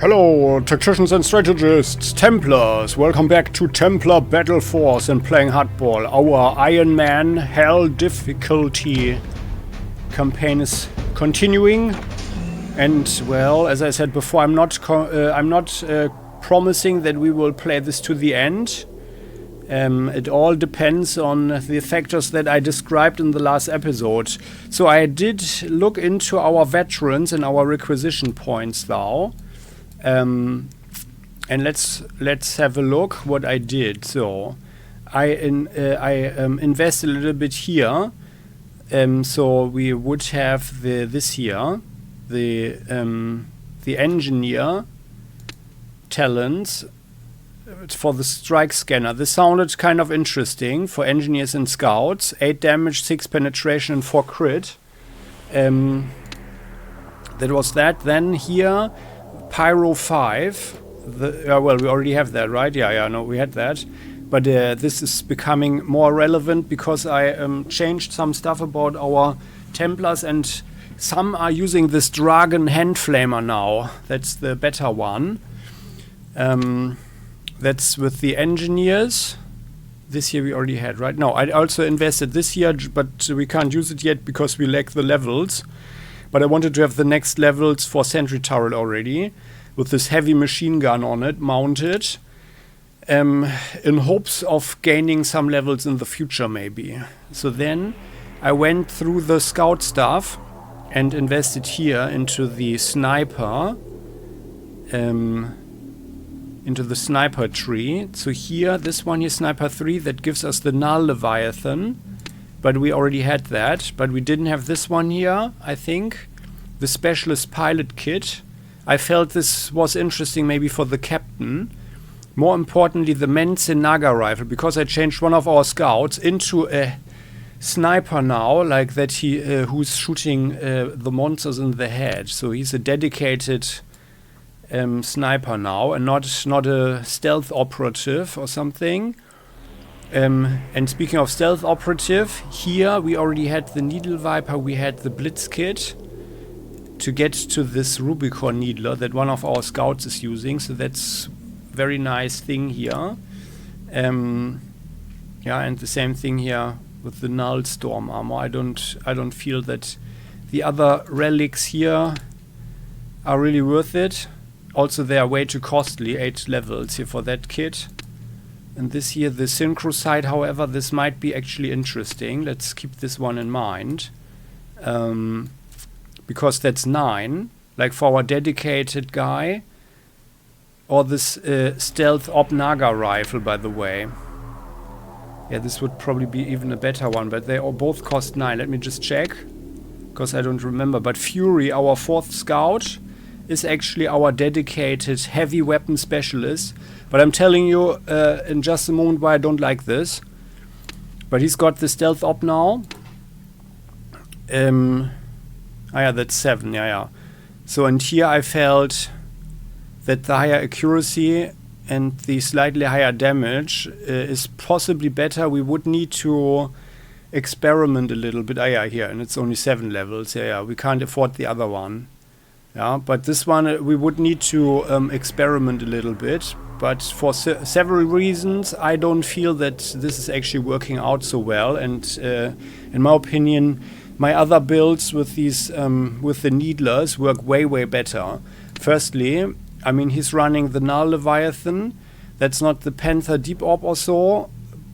Hello, tacticians and strategists, Templars! Welcome back to Templar Battleforce and Playing Hardball. Our Ironman Hell difficulty campaign is continuing. And, well, as I said before, I'm not promising that we will play this to the end. It all depends on the factors that I described in the last episode. So I did look into our veterans and our requisition points now. And let's have a look what I did. So I invest a little bit here. So we would have this here, the engineer talents for the strike scanner. This sounded kind of interesting for engineers and scouts. 8 damage, 6 penetration, and 4 crit. That was that. Then here, Pyro 5. Well, we already have that, right? Yeah, no, we had that. But this is becoming more relevant because I changed some stuff about our Templars, and some are using this Dragon Hand Flamer now. That's the better one. That's with the engineers. This year we already had, right? No, I also invested this year, but we can't use it yet because we lack the levels. But I wanted to have the next levels for Sentry Turret already, with this heavy machine gun on it, mounted, in hopes of gaining some levels in the future maybe. So then I went through the scout stuff and invested here into the sniper, into the sniper tree. So here, this one here, Sniper 3, that gives us the Null Leviathan. But we already had that. But we didn't have this one here, I think. The Specialist Pilot Kit. I felt this was interesting maybe for the captain. More importantly, the Mense Naga rifle. Because I changed one of our scouts into a sniper now. Like that he who's shooting the monsters in the head. So he's a dedicated sniper now, and not a stealth operative or something. And speaking of stealth operative, here we already had the Needle Viper, we had the Blitz Kit to get to this Rubicon Needler that one of our scouts is using, so that's very nice thing here. Yeah, and the same thing here with the Null Storm Armor. I don't feel that the other relics here are really worth it. Also, they are way too costly, 8 levels here for that kit. And this here, the Synchrosite, however, this might be actually interesting. Let's keep this one in mind. Because that's 9, like for our dedicated guy. Or this Stealth Op Naga rifle, by the way. Yeah, this would probably be even a better one, but they all both cost 9. Let me just check, because I don't remember. But Fury, our 4th scout, is actually our dedicated heavy weapon specialist. But I'm telling you in just a moment why I don't like this. But he's got the stealth op now. Yeah, that's 7, yeah. So, and here I felt that the higher accuracy and the slightly higher damage is possibly better. We would need to experiment a little bit. Yeah, here, and it's only 7 levels. Yeah, we can't afford the other one. Yeah, but this one we would need to experiment a little bit. But for several reasons, I don't feel that this is actually working out so well. And in my opinion, my other builds with these with the Needlers work way better. Firstly, I mean, he's running the Null Leviathan. That's not the Panther Deep Orb or so,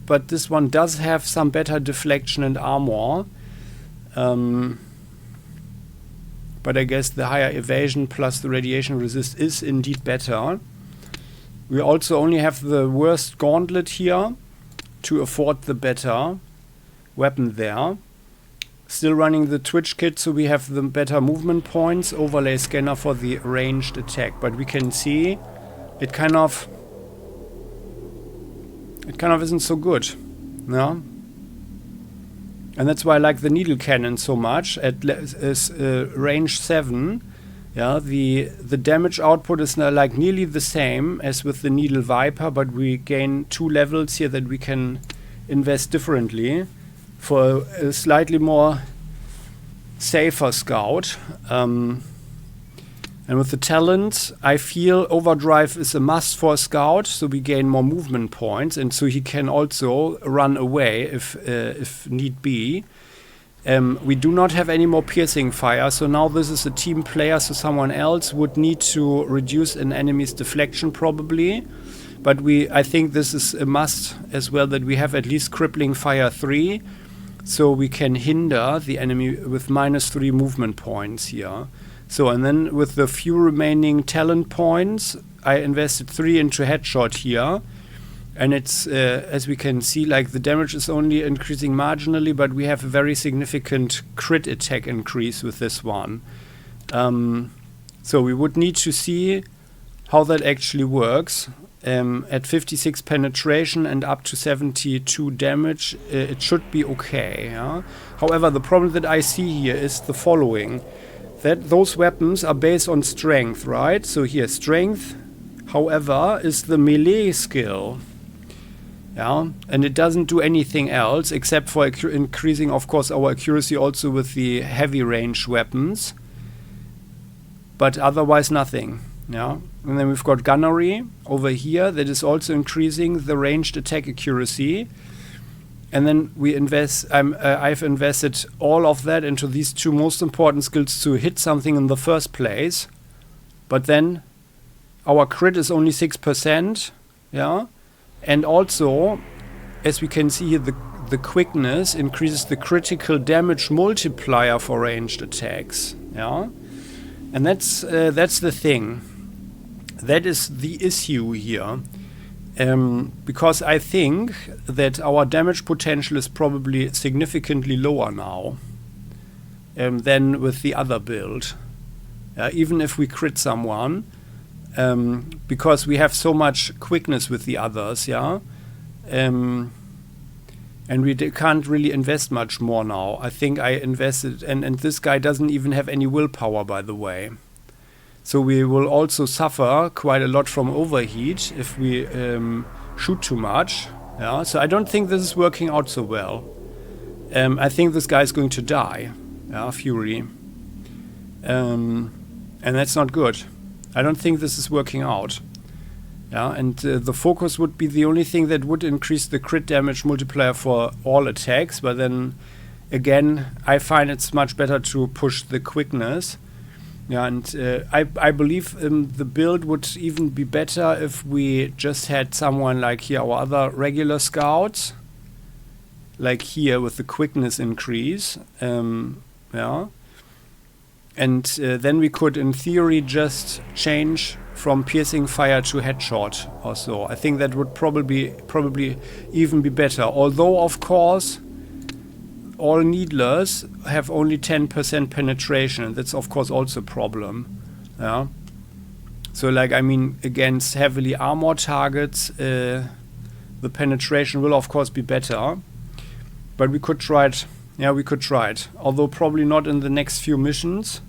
but this one does have some better deflection and armor. But I guess the higher evasion plus the radiation resist is indeed better. We also only have the worst gauntlet here to afford the better weapon there. Still running the Twitch kit, so we have the better movement points. Overlay scanner for the ranged attack. But we can see it kind of isn't so good. No? And that's why I like the needle cannon so much at range 7. Yeah, the damage output is now like nearly the same as with the Needle Viper, but we gain 2 levels here that we can invest differently for a slightly more safer scout. And And with the talent, I feel overdrive is a must for a scout, so we gain more movement points, and so he can also run away if need be. We do not have any more piercing fire, so now this is a team player, so someone else would need to reduce an enemy's deflection probably. But I think this is a must as well, that we have at least crippling fire 3, so we can hinder the enemy with -3 movement points here. So, and then with the few remaining talent points, I invested 3 into headshot here. And it's, as we can see, like the damage is only increasing marginally, but we have a very significant crit attack increase with this one. So we would need to see how that actually works. At 56 penetration and up to 72 damage, it should be okay. Yeah? However, the problem that I see here is the following. That those weapons are based on strength, right? So here, strength, however, is the melee skill. Yeah, and it doesn't do anything else except for increasing, of course, our accuracy also with the heavy range weapons. But otherwise nothing. Yeah, and then we've got gunnery over here that is also increasing the ranged attack accuracy. And then we I've invested all of that into these 2 most important skills to hit something in the first place. But then our crit is only 6%. Yeah. And also, as we can see here, the quickness increases the critical damage multiplier for ranged attacks. Yeah. And that's the thing. That is the issue here. Because I think that our damage potential is probably significantly lower now than with the other build. Even if we crit someone, because we have so much quickness with the others, yeah? And we can't really invest much more now. I think I invested, and this guy doesn't even have any willpower, by the way. So we will also suffer quite a lot from overheat if we shoot too much. Yeah, so I don't think this is working out so well. I think this guy is going to die. Yeah, Fury. And that's not good. I don't think this is working out. Yeah, and the focus would be the only thing that would increase the crit damage multiplier for all attacks. But then, again, I find it's much better to push the quickness. Yeah, and I believe the build would even be better if we just had someone like here, our other regular scouts, like here with the quickness increase. Yeah, and then we could, in theory, just change from piercing fire to headshot or so. I think that would probably even be better. Although, of course, all needlers have only 10% penetration, and that's of course also a problem. Yeah. So like, I mean, against heavily armored targets, the penetration will of course be better. But we could try it. Yeah, we could try it. Although probably not in the next few missions.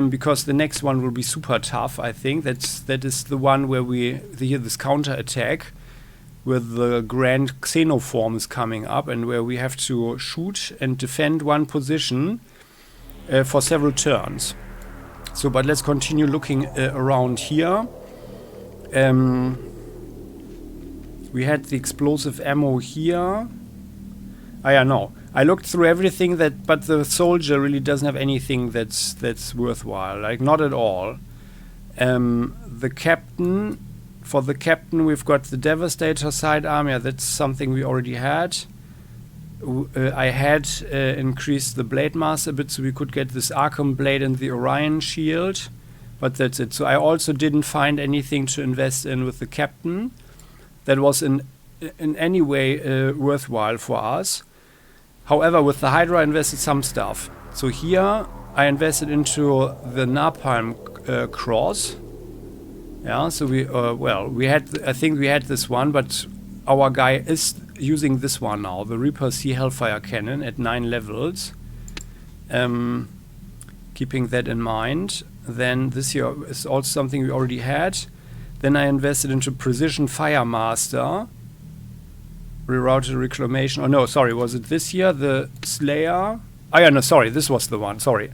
Because the next one will be super tough, I think. That is the one where we hear this counter attack, where the grand Xeno form is coming up, and where we have to shoot and defend one position for several turns. So, but let's continue looking around here. We had the explosive ammo here. Yeah, no. I looked through everything but the soldier really doesn't have anything that's worthwhile. Like, not at all. The captain. For the captain, we've got the Devastator sidearm. Yeah, that's something we already had. I had increased the Blade Master a bit so we could get this Arkham Blade and the Orion Shield. But that's it. So I also didn't find anything to invest in with the captain that was in any way worthwhile for us. However, with the Hydra, I invested some stuff. So here, I invested into the Napalm Cross. Yeah, so I think we had this one, but our guy is using this one now, the Reaper Sea Hellfire Cannon at 9 levels. Keeping that in mind. Then this here is also something we already had. Then I invested into Precision Fire Master. Rerouted Reclamation. Oh no, sorry, was it this here? The Slayer? Oh yeah, no, sorry, this was the one, sorry.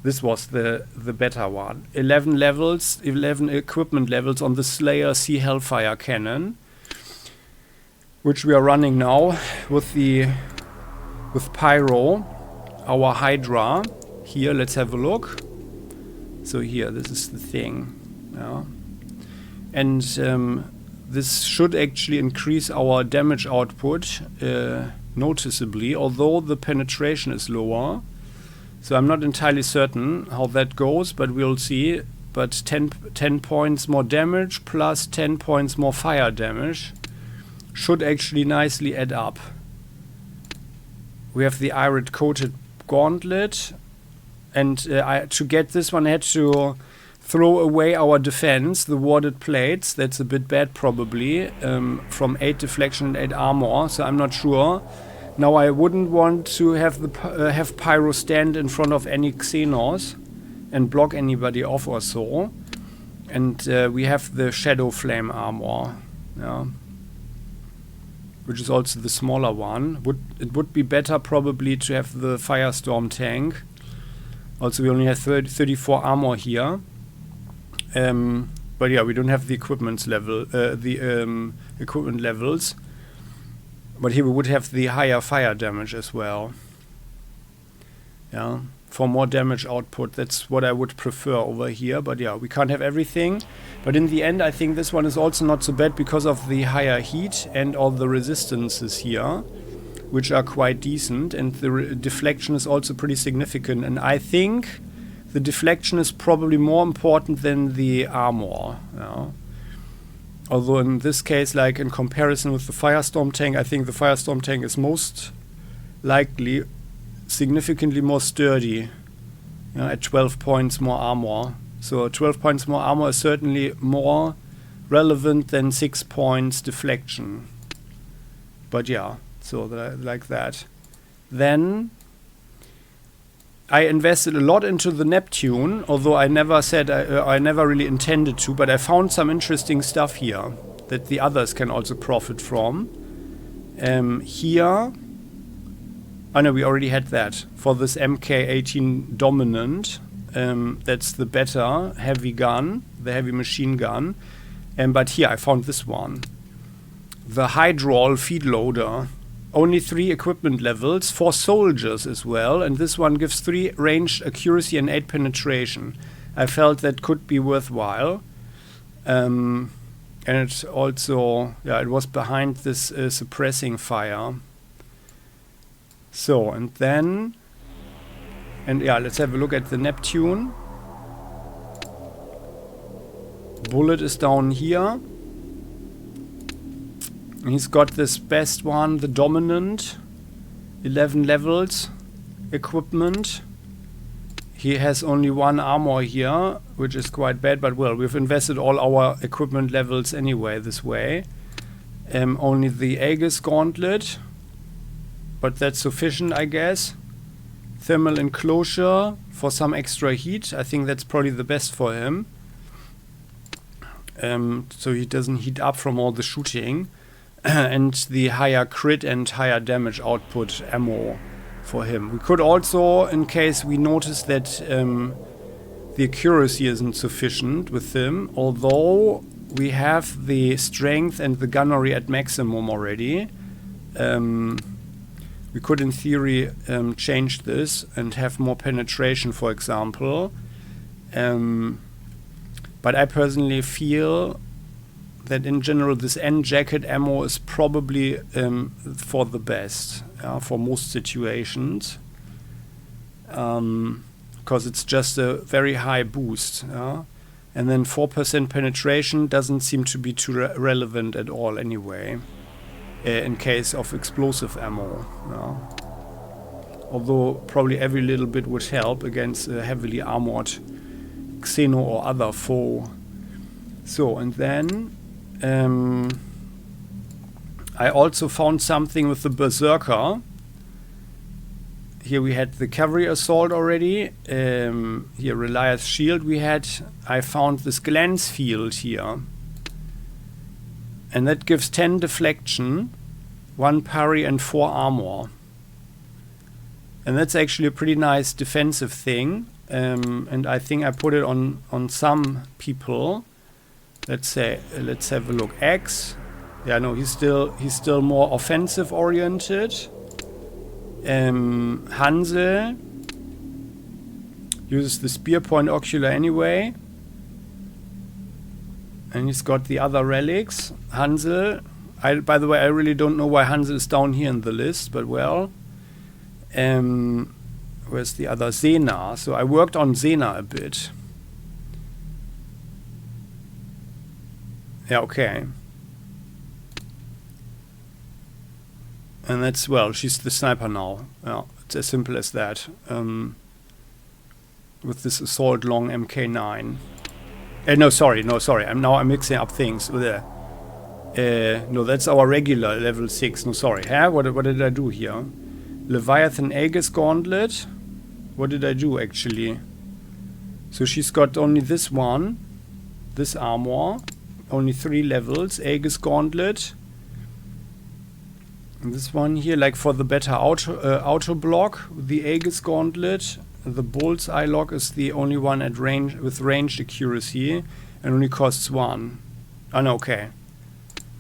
This was the better one. 11 levels, 11 equipment levels on the Slayer Sea Hellfire cannon, which we are running now with Pyro, our Hydra. Here, let's have a look. So here, this is the thing. Yeah. And this should actually increase our damage output noticeably, although the penetration is lower. So I'm not entirely certain how that goes, but we'll see. But 10 points more damage plus 10 points more fire damage should actually nicely add up. We have the iron coated gauntlet, and to get this one I had to throw away our defense, the warded plates. That's a bit bad probably, from 8 deflection and 8 armor, so I'm not sure. Now I wouldn't want to have Pyro stand in front of any Xenos and block anybody off or so. And we have the Shadow Flame armor, yeah, which is also the smaller one. It would be better probably to have the Firestorm tank. Also we only have 34 armor here. But yeah, we don't have the equipment levels. But here we would have the higher fire damage as well. Yeah, for more damage output. That's what I would prefer over here. But yeah, we can't have everything. But in the end, I think this one is also not so bad because of the higher heat and all the resistances here, which are quite decent. And the deflection is also pretty significant. And I think the deflection is probably more important than the armor. Yeah. Although in this case, like in comparison with the Firestorm tank, I think the Firestorm tank is most likely significantly more sturdy, at 12 points more armor. So 12 points more armor is certainly more relevant than 6 points deflection. But yeah, so like that. Then I invested a lot into the Neptune, although I never said I never really intended to, but I found some interesting stuff here that the others can also profit from. Here, oh no, we already had that for this MK18 Dominant. That's the better heavy gun, the heavy machine gun. But here I found this one, the Hydrol feed loader. Only 3 equipment levels for soldiers as well, and this one gives 3 ranged accuracy and 8 penetration. I felt that could be worthwhile. And it also, yeah, it was behind this suppressing fire. So, and then, and yeah, let's have a look at the Neptune. Bullet is down here. He's got this best one, the Dominant, 11 levels, equipment. He has only 1 armor here, which is quite bad, but well, we've invested all our equipment levels anyway this way. Only the Aegis Gauntlet, but that's sufficient, I guess. Thermal enclosure for some extra heat. I think that's probably the best for him. So he doesn't heat up from all the shooting. And the higher crit and higher damage output ammo for him. We could also, in case we notice that the accuracy isn't sufficient with him, although we have the strength and the gunnery at maximum already, we could in theory change this and have more penetration, for example. But I personally feel that in general this N-jacket ammo is probably for the best, for most situations, because it's just a very high boost, and then 4% penetration doesn't seem to be too relevant at all anyway, in case of explosive ammo, although probably every little bit would help against a heavily armored Xeno or other foe. So, and then I also found something with the Berserker. Here we had the cavalry assault already. Here Relia's shield we had. I found this glance field here. And that gives 10 deflection, 1 parry and 4 armor. And that's actually a pretty nice defensive thing. and I think I put it on some people. Let's have a look. X, yeah, no, he's still more offensive oriented. Hansel uses the spear point ocular anyway, and he's got the other relics. Hansel, by the way, I really don't know why Hansel is down here in the list, but well. Where's the other? Xena. So I worked on Xena a bit. Yeah, okay. And that's, well, she's the sniper now. Yeah, it's as simple as that. With this assault long MK9. No, sorry. I'm mixing up things. No, that's our regular level 6. No, sorry. Huh? What did I do here? Leviathan Aegis Gauntlet. What did I do actually? So she's got only this one, this armor, only 3 levels. Aegis Gauntlet. And this one here, like for the better auto block, the Aegis Gauntlet. The Bullseye Lock is the only one at range with ranged accuracy, and only costs 1. Oh no, okay.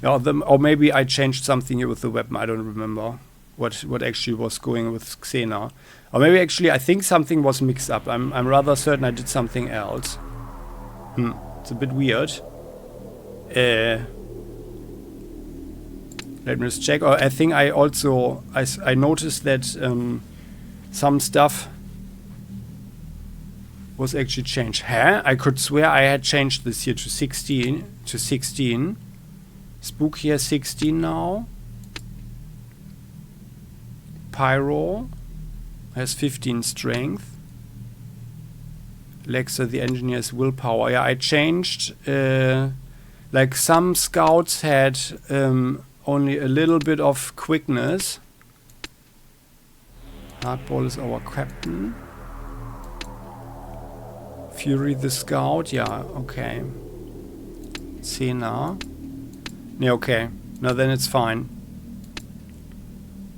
Or maybe I changed something here with the weapon. I don't remember what actually was going with Xena. Or maybe actually I think something was mixed up. I'm rather certain I did something else. It's a bit weird. Let me just check. I think I also I noticed that some stuff was actually changed. Huh? I could swear I had changed this here to 16. Spook here 16 now. Pyro has 15 strength. Lexa the engineer's willpower. Yeah, I changed. Like some scouts had only a little bit of quickness. Hardball is our captain. Fury the scout. Yeah, okay. Xena. Yeah, okay. No, then it's fine.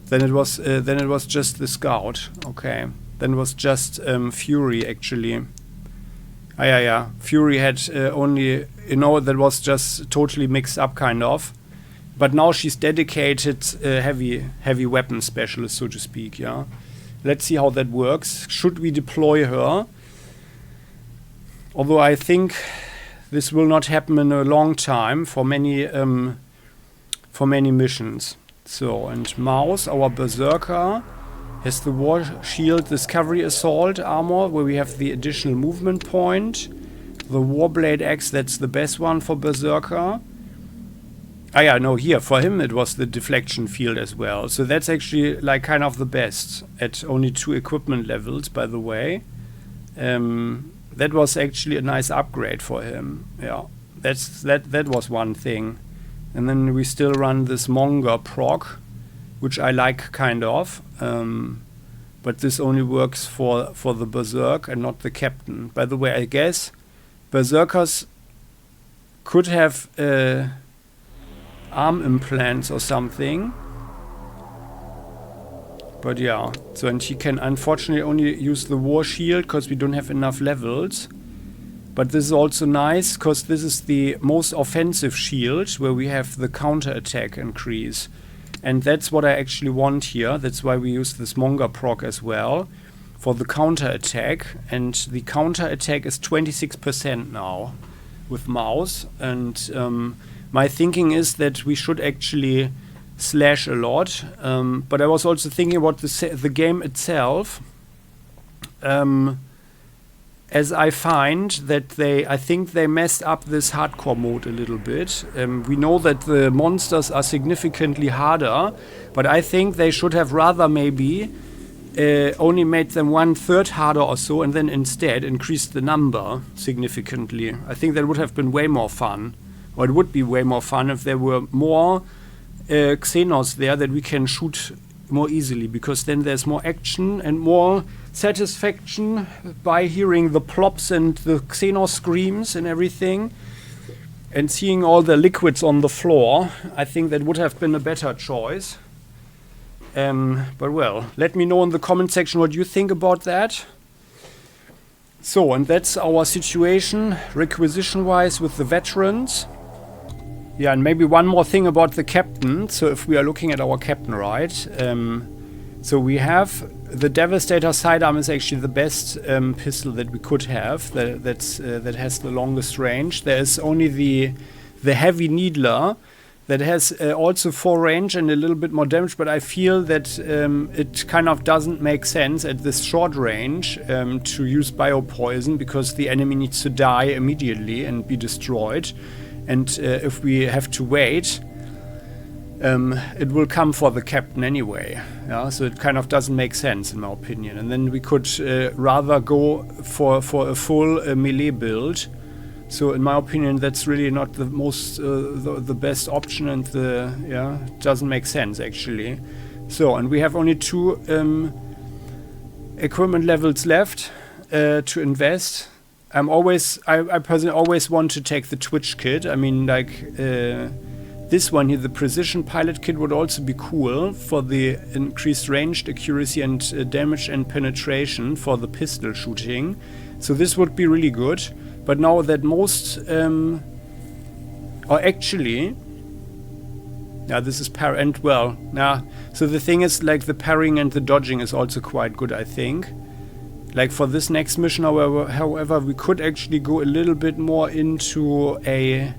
Then it was just the scout. Okay. Then it was just Fury actually. Yeah. Fury had only, that was just totally mixed up kind of. But now she's dedicated heavy weapon specialist, so to speak. Yeah. Let's see how that works. Should we deploy her? Although I think this will not happen in a long time for many missions. So, and Mouse, our berserker, has the War Shield Discovery Assault armor, where we have the additional movement point. The Warblade Axe, that's the best one for berserker. Ah yeah, no, here, for him it was the deflection field as well. So that's actually like kind of the best at only 2 equipment levels, by the way. That was actually a nice upgrade for him. Yeah, that was one thing. And then we still run this Monger proc, which I like kind of. But this only works for the Berserk and not the Captain. By the way, I guess Berserkers could have arm implants or something. But yeah, so and he can unfortunately only use the War Shield because we don't have enough levels. But this is also nice because this is the most offensive shield where we have the counter attack increase. And that's what I actually want here. That's why we use this Monger proc as well for the counter attack. And the counter attack is 26% now with Mouse. And my thinking is that we should actually slash a lot, but I was also thinking about the game itself, as I find that I think they messed up this hardcore mode a little bit. We know that the monsters are significantly harder, but I think they should have rather maybe only made them 1/3 harder or so, and then instead increased the number significantly. I think that would have been way more fun, or it would be way more fun if there were more Xenos there that we can shoot more easily, because then there's more action and more satisfaction by hearing the plops and the Xenos screams and everything and seeing all the liquids on the floor. I think that would have been a better choice. But well, let me know in the comment section what you think about that. So, and that's our situation requisition-wise with the veterans. Yeah, and maybe one more thing about the captain. So if we are looking at our captain, right? So we have the Devastator sidearm is actually the best pistol that we could have. That has the longest range. There is only the Heavy Needler that has also 4 range and a little bit more damage, but I feel that it kind of doesn't make sense at this short range to use biopoison, because the enemy needs to die immediately and be destroyed. And if we have to wait, it will come for the captain anyway. Yeah, so it kind of doesn't make sense in my opinion. And then we could rather go for a full melee build. So in my opinion, that's really not the most the best option, and it doesn't make sense actually. So, and we have only 2 equipment levels left to invest. I personally always want to take the Twitch kit. I mean, like this one here, the Precision Pilot kit would also be cool for the increased ranged accuracy and damage and penetration for the pistol shooting. So this would be really good. But now that most, or actually, yeah, this is so the thing is, like, the parrying and the dodging is also quite good, I think. Like for this next mission, however, we could actually go a little bit more into a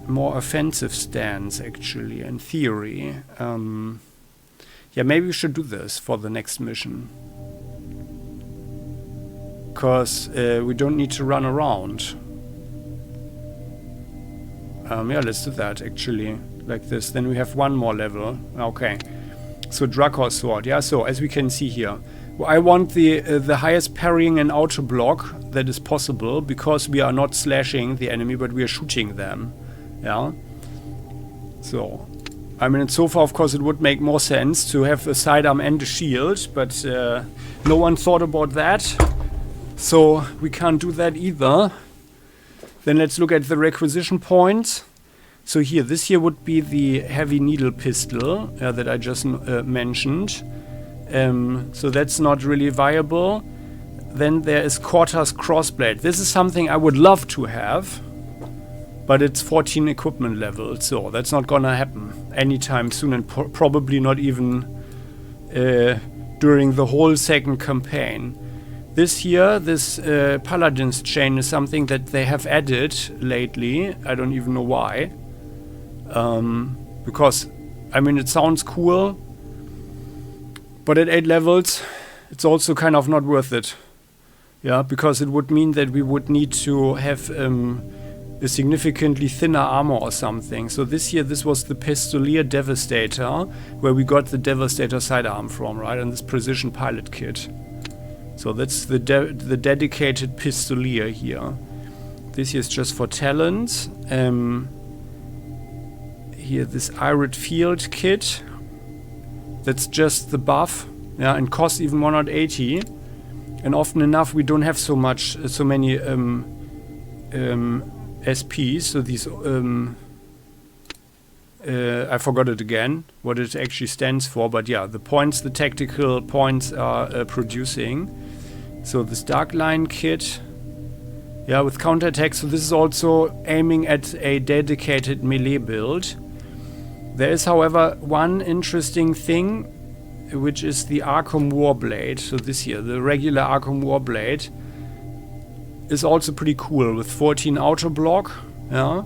more offensive stance, actually, in theory. Yeah, maybe we should do this for the next mission. Because we don't need to run around. Yeah, let's do that, actually, like this. Then we have 1 more level. Okay. So, Drakor Sword. Yeah, so, as we can see here. I want the highest parrying and auto block that is possible, because we are not slashing the enemy, but we are shooting them. Yeah. So, I mean, so far, of course, it would make more sense to have a sidearm and a shield, but no one thought about that. So we can't do that either. Then let's look at the requisition points. So here, this here would be the heavy needle pistol that I just mentioned. So that's not really viable. Then there is Quarter's Crossblade. This is something I would love to have, but it's 14 equipment level, so that's not gonna happen anytime soon, and probably not even during the whole second campaign. This here, this Paladin's Chain is something that they have added lately. I don't even know why. Because, I mean, it sounds cool, but at 8 levels, it's also kind of not worth it. Yeah, because it would mean that we would need to have a significantly thinner armor or something. So this here, this was the Pistolier Devastator, where we got the Devastator sidearm from, right? And this Precision Pilot kit. So that's the dedicated Pistolier here. This here is just for talents. Here, this Irid Field kit. That's just the buff. Yeah, and costs even 180. And often enough, we don't have so many SPs. So these, I forgot it again, what it actually stands for. But yeah, the points, the tactical points are producing. So this Dark Line kit, yeah, with counterattack. So this is also aiming at a dedicated melee build. There is, however, one interesting thing, which is the Arkham Warblade. So this here, the regular Arkham Warblade, is also pretty cool with 14 auto block, yeah,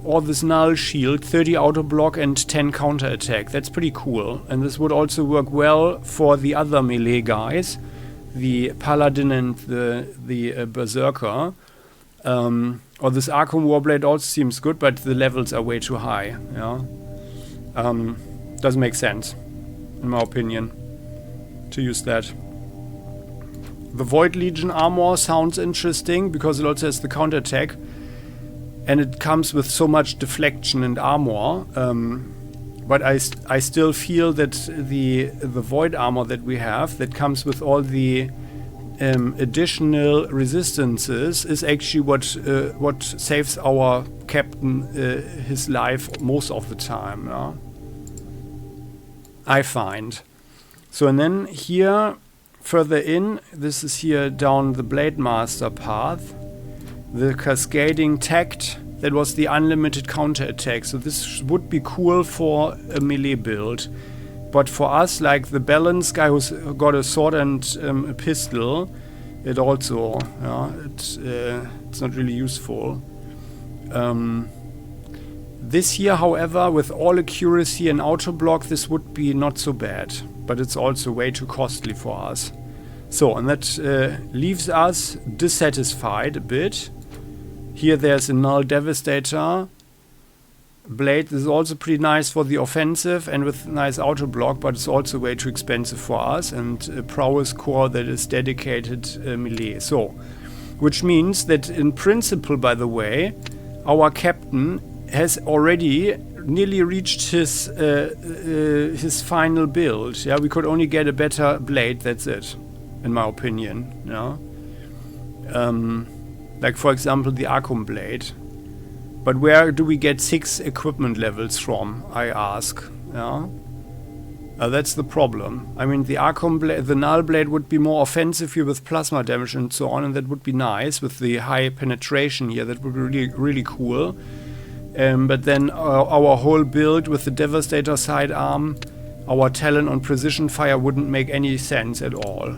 or this Null Shield, 30 auto block and 10 counterattack. That's pretty cool, and this would also work well for the other melee guys, the Paladin and the Berserker. Or this Arkham Warblade also seems good, but the levels are way too high. Yeah, doesn't make sense, in my opinion, to use that. The Void Legion armor sounds interesting because it also has the counterattack, and it comes with so much deflection and armor. But I still feel that the Void armor that we have, that comes with all the additional resistances, is actually what saves our captain his life most of the time. Yeah? I find. So, and then here further in, this is here down the Blade Master path. The Cascading Tact, that was the unlimited counterattack. So this would be cool for a melee build. But for us, like the balance guy who's got a sword and a pistol, it also, it's not really useful. This here, however, with all accuracy and auto block, this would be not so bad. But it's also way too costly for us. So, and that leaves us dissatisfied a bit. Here there's a Null Devastator blade. This is also pretty nice for the offensive and with nice auto block, but it's also way too expensive for us. And a prowess core that is dedicated melee. So, which means that in principle, by the way, our captain has already nearly reached his final build. Yeah, we could only get a better blade. That's it, in my opinion. Yeah. Like for example the Archon blade. But where do we get 6 equipment levels from? I ask. Yeah. That's the problem. I mean, the Archon blade, the Null blade would be more offensive here with plasma damage and so on, and that would be nice with the high penetration here. That would be really, really cool. But then our whole build with the Devastator sidearm, our Talon on precision fire wouldn't make any sense at all.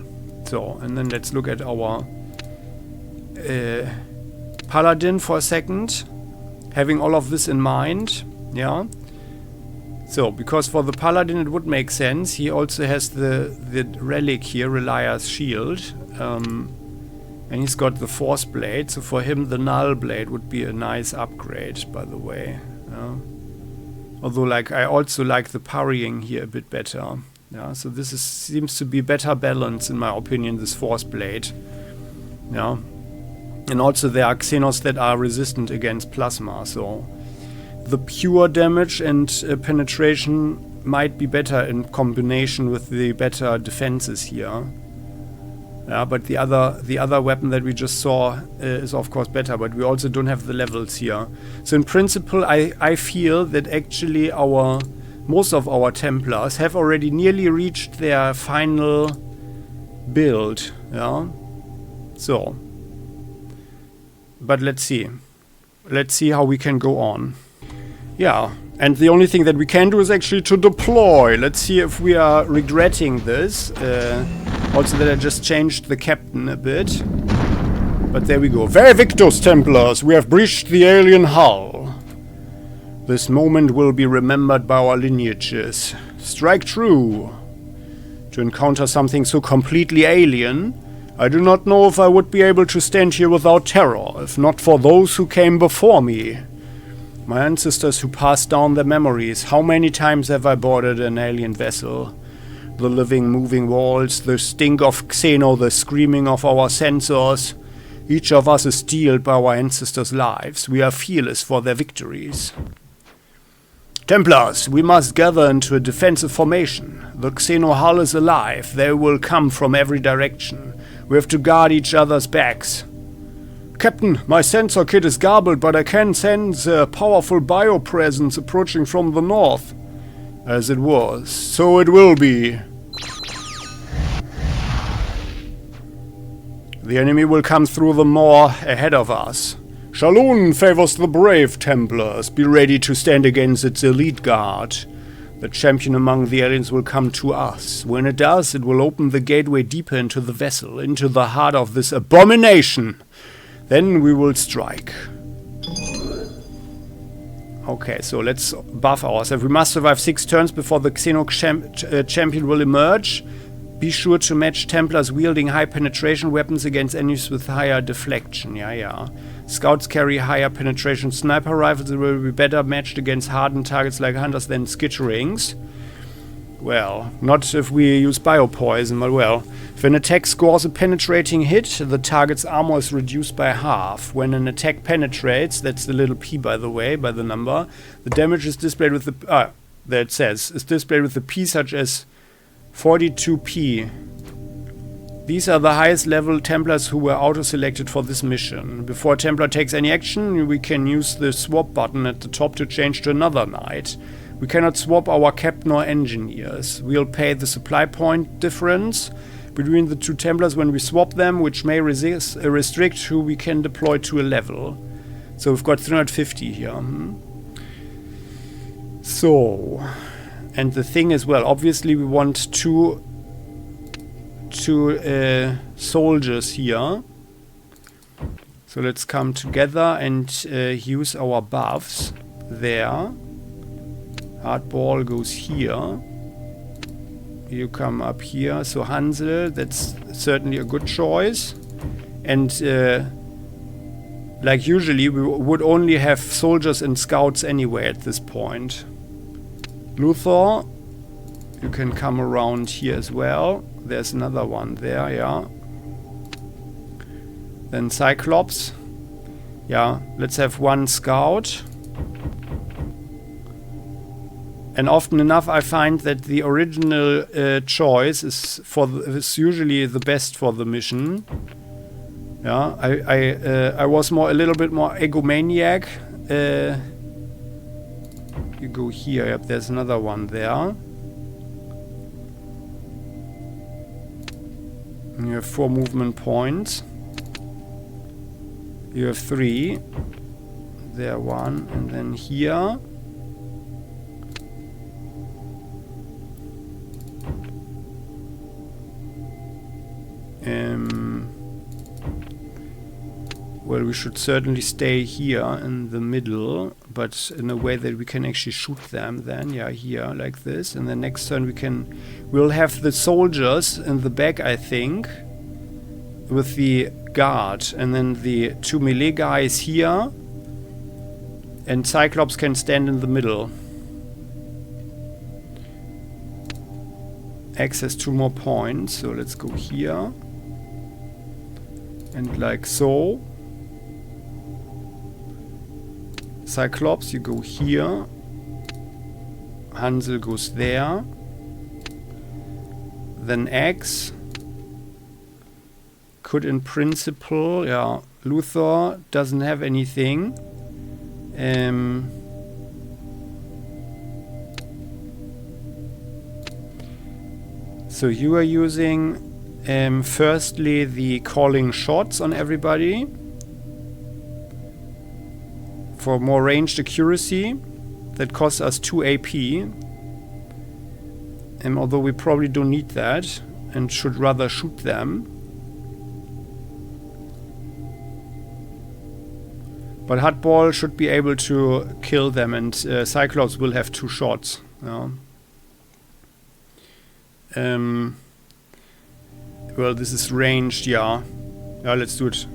So, and then let's look at our Paladin for a second. Having all of this in mind, yeah. So, because for the Paladin it would make sense. He also has the relic here, Relia's shield. And he's got the Force blade, so for him the Null blade would be a nice upgrade, by the way. Although, like, I also like the parrying here a bit better. Yeah, so this seems to be better balance, in my opinion, this Force blade. Yeah. And also there are Xenos that are resistant against plasma, so the pure damage and penetration might be better in combination with the better defenses here. Yeah, but the other weapon that we just saw is of course better, but we also don't have the levels here. So in principle, I feel that actually most of our Templars have already nearly reached their final build. Yeah. So, but let's see. Let's see how we can go on. Yeah, and the only thing that we can do is actually to deploy. Let's see if we are regretting this. Also that I just changed the captain a bit. But there we go. Very victus, Templars! We have breached the alien hull. This moment will be remembered by our lineages. Strike true. To encounter something so completely alien, I do not know if I would be able to stand here without terror, if not for those who came before me. My ancestors who passed down their memories. How many times have I boarded an alien vessel? The living, moving walls, the stink of Xeno, the screaming of our sensors. Each of us is steeled by our ancestors' lives. We are fearless for their victories. Templars, we must gather into a defensive formation. The Xeno hull is alive. They will come from every direction. We have to guard each other's backs. Captain, my sensor kit is garbled, but I can sense a powerful biopresence approaching from the north. As it was, so it will be. The enemy will come through the moor ahead of us. Shalom favors the brave, Templars. Be ready to stand against its elite guard. The champion among the aliens will come to us. When it does, it will open the gateway deeper into the vessel, into the heart of this abomination. Then we will strike. Okay, so let's buff ourselves. We must survive 6 turns before the Xeno champion will emerge. Be sure to match Templars wielding high penetration weapons against enemies with higher deflection. Yeah. Scouts carry higher penetration sniper rifles that will be better matched against hardened targets like hunters than skitterings. Well, not if we use biopoison, but well. If an attack scores a penetrating hit, the target's armor is reduced by half. When an attack penetrates, that's the little p by the way, by the number, the damage is displayed with the... there it says, is displayed with the p such as 42p. These are the highest level Templars who were auto-selected for this mission. Before a Templar takes any action, we can use the swap button at the top to change to another knight. We cannot swap our captain or engineers. We'll pay the supply point difference, between the two Templars when we swap them, which may restrict who we can deploy to a level. So we've got 350 here. So, and the thing is, well, obviously we want two soldiers here. So let's come together and use our buffs there. Hardball goes here. You come up here. So Hansel, that's certainly a good choice. And like usually we would only have soldiers and scouts anyway at this point. Luthor, you can come around here as well. There's another one there, yeah. Then Cyclops. Yeah, let's have one scout. And often enough I find that the original choice is usually the best for the mission. Yeah, I was a little bit more egomaniac. You go here, yep, there's another one there. And you have 4 movement points. You have 3. There 1, and then here. Well, we should certainly stay here in the middle, but in a way that we can actually shoot them then. Yeah, here, like this. And the next turn we'll have the soldiers in the back, I think, with the guard. And then the 2 melee guys here. And Cyclops can stand in the middle. X has 2 more points, so let's go here. And like so. Cyclops, you go here. Hansel goes there. Then X. Could in principle, yeah. Luthor doesn't have anything. So you are using firstly the calling shots on everybody for more ranged accuracy. That costs us 2 AP. Although we probably don't need that and should rather shoot them. But Hardball should be able to kill them, and Cyclops will have 2 shots. Yeah. Well, this is ranged, yeah. Yeah, let's do it.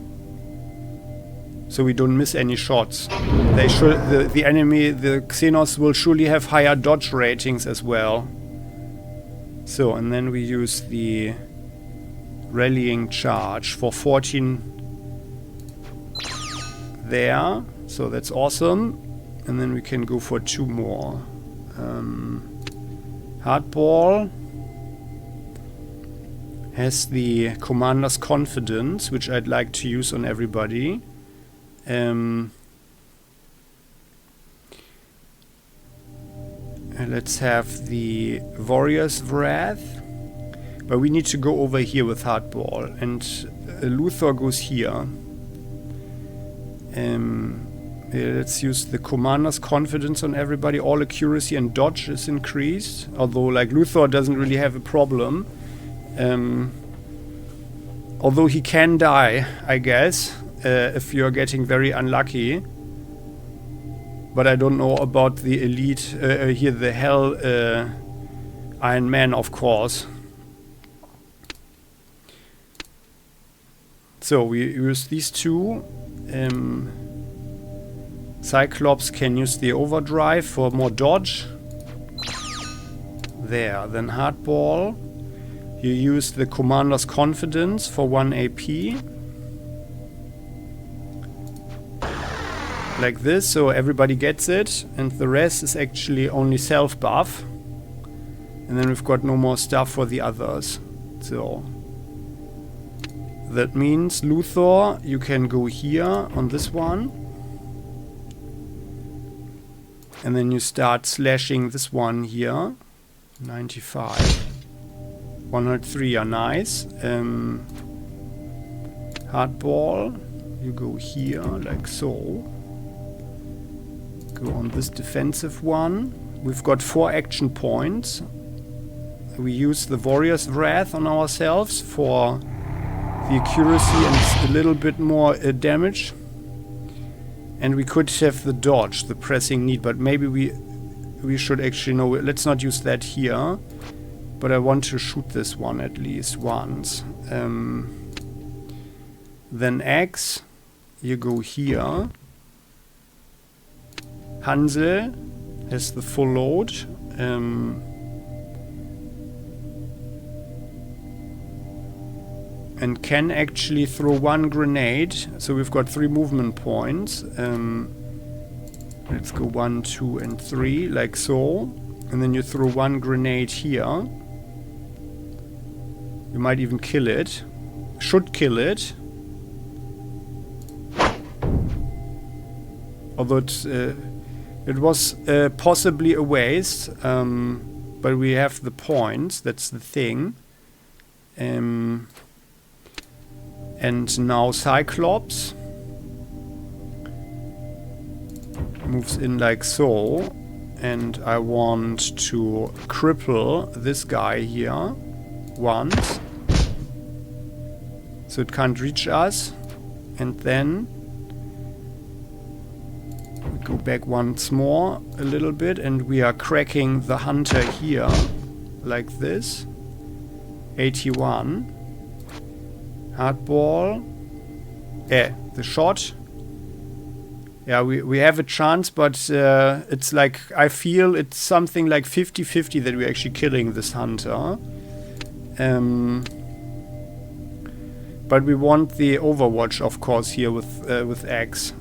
So we don't miss any shots. They should. The enemy, the Xenos, will surely have higher dodge ratings as well. So, and then we use the rallying charge for 14 there. So that's awesome. And then we can go for 2 more. Hardball has the commander's confidence, which I'd like to use on everybody. Let's have the warrior's wrath, but we need to go over here with Hardball, and Luthor goes here. Let's use the commander's confidence on everybody. All accuracy and dodge is increased, although like Luthor doesn't really have a problem. Although he can die, I guess, if you're getting very unlucky. But I don't know about the elite, here the Hell Iron Man, of course. So we use these 2. Cyclops can use the overdrive for more dodge. There, then Hardball. You use the commander's confidence for 1 AP. Like this, so everybody gets it, and the rest is actually only self-buff. And then we've got no more stuff for the others. So that means Luthor, you can go here on this one. And then you start slashing this one here. 95. 103 are nice. Hardball, you go here, like so. Go on this defensive one. We've got 4 action points. We use the Warrior's Wrath on ourselves for the accuracy and a little bit more damage. And we could have the dodge, the pressing need, but maybe we should actually know. Let's not use that here. But I want to shoot this one at least once. Then X, you go here. Hansel has the full load. And can actually throw 1 grenade. So we've got 3 movement points. Let's go 1, 2, and 3, like so. And then you throw 1 grenade here. You might even kill it. Should kill it. Although it was possibly a waste. But we have the points, that's the thing. And now Cyclops moves in like so, and I want to cripple this guy here once, so it can't reach us, and then we go back once more a little bit, and we are cracking the hunter here like this. 81. Hardball. The shot. Yeah, we have a chance, but it's like, I feel it's something like 50-50 that we're actually killing this hunter. But we want the Overwatch, of course, here with X.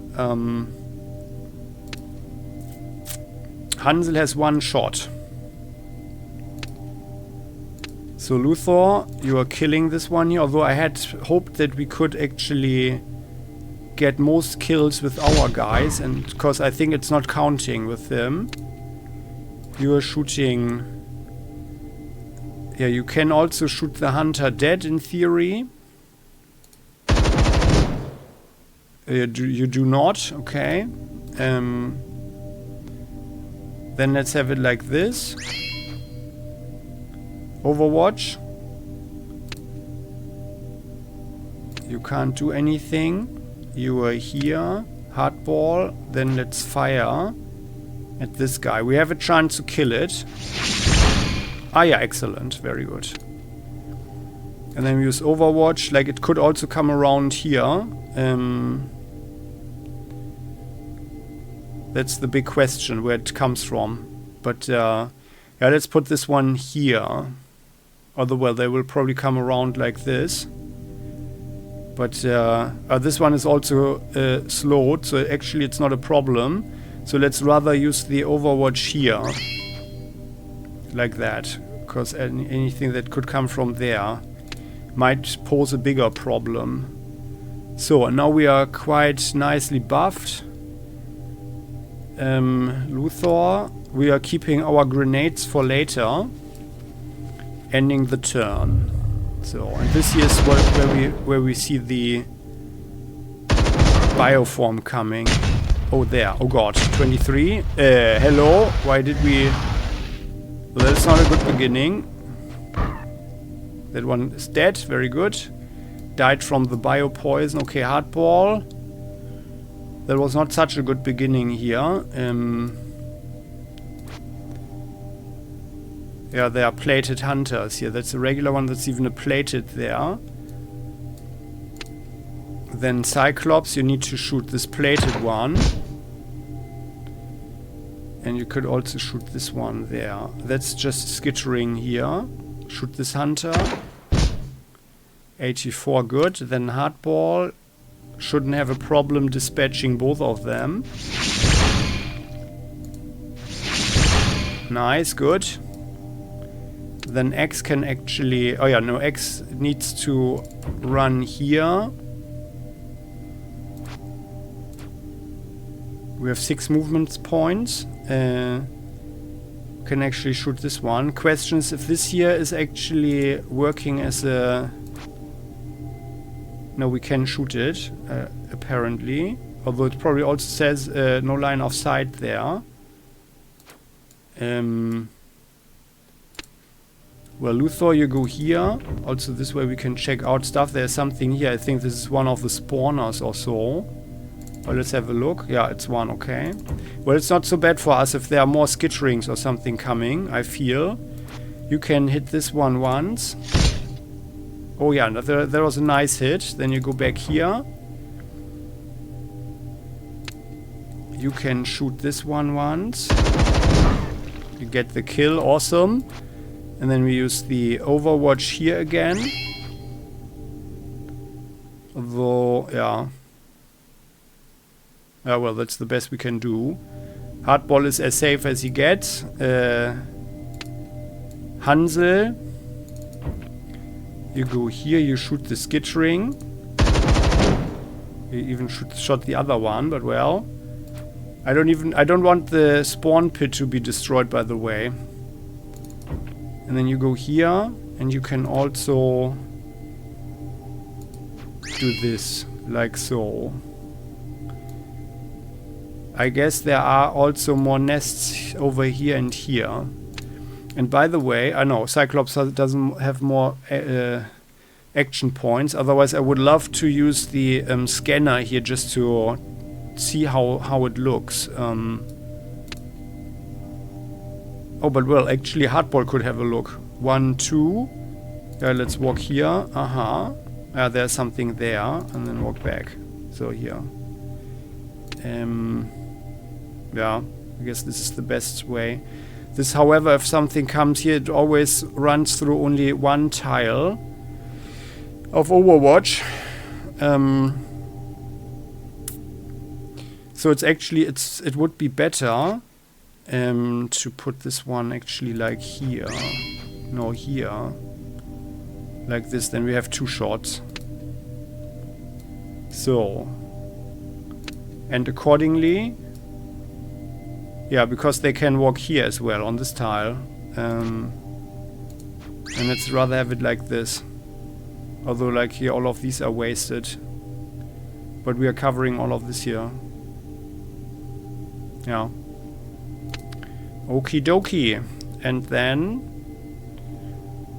Hansel has 1 shot. So Luthor, you are killing this one here, although I had hoped that we could actually get most kills with our guys, and because I think it's not counting with them. You are shooting... Yeah, you can also shoot the hunter dead in theory. You do not, okay. Then let's have it like this. Overwatch. You can't do anything. You are here. Hardball. Then let's fire at this guy. We have a chance to kill it. Ah yeah, excellent. Very good. And then we use Overwatch. Like, it could also come around here. That's the big question, where it comes from. But yeah, let's put this one here. Although, well, they will probably come around like this. But this one is also slowed, so actually it's not a problem. So let's rather use the Overwatch here. Like that. Because anything that could come from there might pose a bigger problem. So, now we are quite nicely buffed. Luthor, we are keeping our grenades for later. Ending the turn. So, and this here is where we see the bioform coming. Oh, there. Oh god, 23. Hello. Why did we... Well, that's not a good beginning. That one is dead. Very good. Died from the biopoison. Okay, Hardball. That was not such a good beginning here. Yeah, there are plated hunters here. That's a regular one. That's even a plated there. Then Cyclops, you need to shoot this plated one. And you could also shoot this one there. That's just skittering here. Shoot this hunter. 84, good. Then Hardball. Shouldn't have a problem dispatching both of them. Nice, good. Then X can actually... Oh yeah, no, X needs to run here. We have 6 movement points. Can actually shoot this one. Question is if this here is actually working as a... No, we can shoot it, apparently. Although it probably also says no line of sight there. Well, Luthor, you go here. Also this way we can check out stuff. There's something here. I think this is one of the spawners or so. Well, let's have a look. Yeah, it's one, okay. Well, it's not so bad for us if there are more skitterings or something coming, I feel. You can hit this one once. Oh yeah, there was a nice hit. Then you go back here. You can shoot this one once. You get the kill, awesome. And then we use the Overwatch here again. Although, yeah. Yeah, well, that's the best we can do. Hardball is as safe as you get. Hansel. You go here, you shoot the skittering. You even shot the other one, but well. I don't want the spawn pit to be destroyed, by the way. And then you go here, and you can also do this, like so. I guess there are also more nests over here and here. And by the way, I know Cyclops doesn't have more action points. Otherwise, I would love to use the scanner here just to see how it looks. Oh, but well, actually, Hardball could have a look. 1, 2. Yeah, let's walk here. Yeah, there's something there, and then walk back. So here. Yeah, I guess this is the best way. This, however, if something comes here, it always runs through only one tile of Overwatch. So it's actually, it would be better to put this one actually like here. No, here. Like this, then we have 2 shots. So. And accordingly, yeah, because they can walk here as well on this tile. And let's rather have it like this. Although like here all of these are wasted. But we are covering all of this here. Yeah. Okie dokie. And then,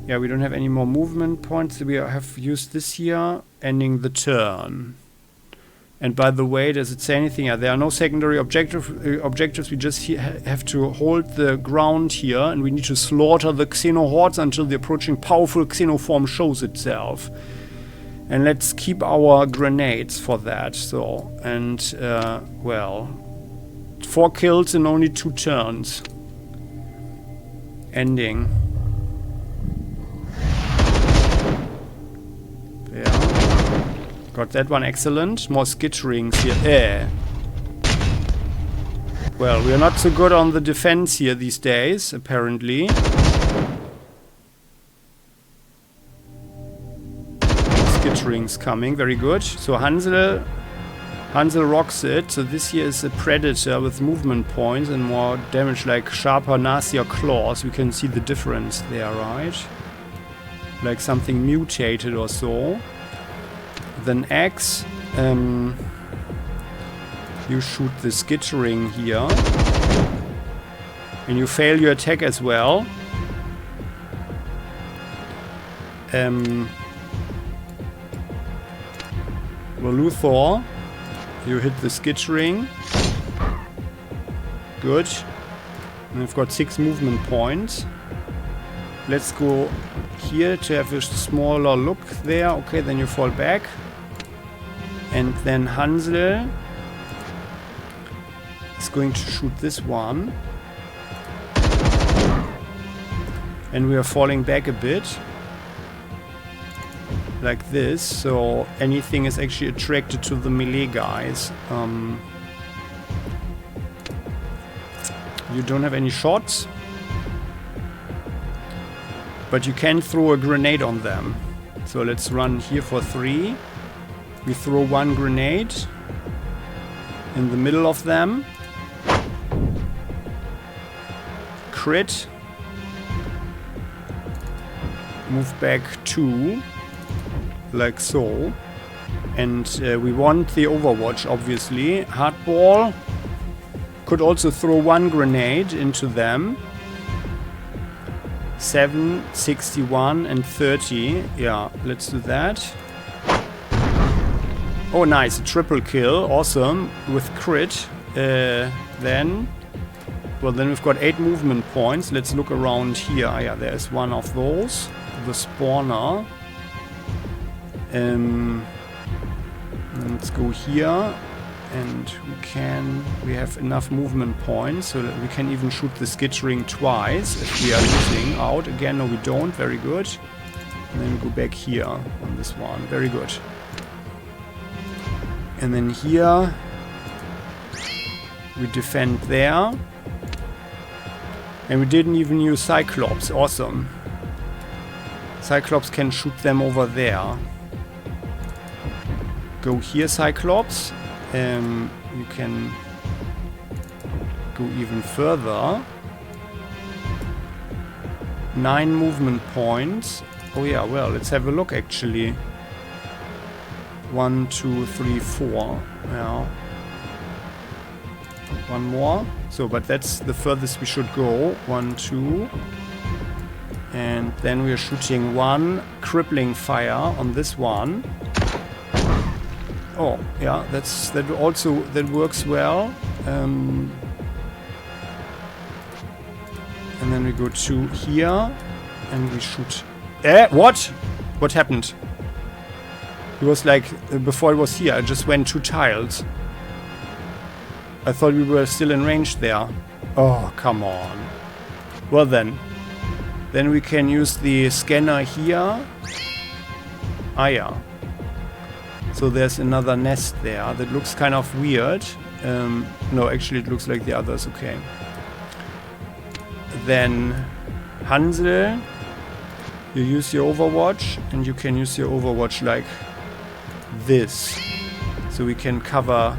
yeah, we don't have any more movement points. We have used this here, ending the turn. And by the way, does it say anything? Yeah, there are no secondary objectives. We just have to hold the ground here, and we need to slaughter the Xeno hordes until the approaching powerful Xeno form shows itself. And let's keep our grenades for that. So, and well, 4 kills in only 2 turns. Ending. Got that one, excellent. More skitterings here. Well, we are not so good on the defense here these days, apparently. Skitterings coming, very good. So Hansel rocks it. So this here is a predator with movement points and more damage, like sharper, nastier claws. We can see the difference there, right? Like something mutated or so. Then X, you shoot the skittering here, and you fail your attack as well. Well, Luthor, you hit the skittering. Good. And I've got 6 movement points. Let's go here to have a smaller look there. Okay, then you fall back. And then Hansel is going to shoot this one. And we are falling back a bit. Like this. So anything is actually attracted to the melee guys. You don't have any shots. But you can throw a grenade on them. So let's run here for 3. We throw 1 grenade in the middle of them. crit. Move back 2. Like so. And we want the Overwatch, obviously. Hardball could also throw 1 grenade into them. 7, 61 and 30. Yeah, let's do that. Oh, nice. A triple kill. Awesome. With crit. Then we've got 8 movement points. Let's look around here. Yeah, there's one of those. The spawner. Let's go here. And we have enough movement points so that we can even shoot the skittering twice if we are losing out. Again, no, we don't. Very good. And then we go back here on this one. Very good. And then here we defend there. And we didn't even use Cyclops. Awesome. Cyclops can shoot them over there. Go here, Cyclops. You can go even further. 9 movement points. Oh yeah, well, let's have a look actually. 1, 2, 3, 4. Yeah. One more. So, but that's the furthest we should go. 1, 2. And then we are shooting 1 crippling fire on this one. Oh, yeah, that works well. And then we go to here and we shoot. What? What happened? It was like before it was here. I just went 2 tiles. I thought we were still in range there. Oh, come on. Well then we can use the scanner here. Ah, yeah. So there's another nest there that looks kind of weird. No, actually it looks like the others. Okay. Then Hansel, you use your Overwatch, and you can use your Overwatch like this. So we can cover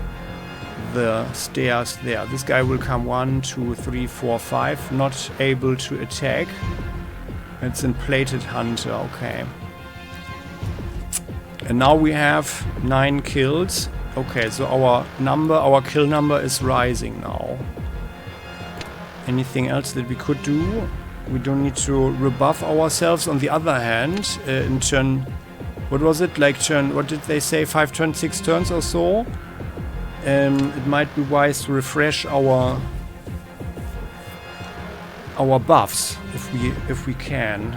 the stairs there. This guy will come 1, 2, 3, 4, 5. Not able to attack. It's in Plated Hunter. Okay. And now we have 9 kills. Okay, so our kill number is rising now. Anything else that we could do? We don't need to rebuff ourselves. On the other hand, in turn, what was it? Like turn, what did they say? 5 turns, 6 turns or so? It might be wise to refresh our buffs if we can.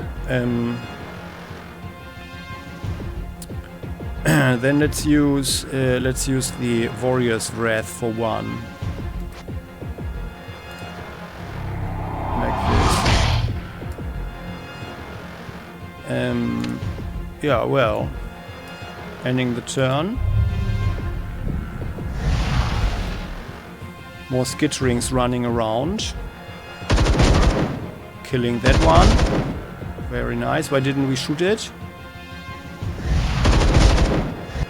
Then let's use the Warrior's Wrath for 1. Like this. Yeah, well, ending the turn. More skitterings running around. Killing that one. Very nice. Why didn't we shoot it?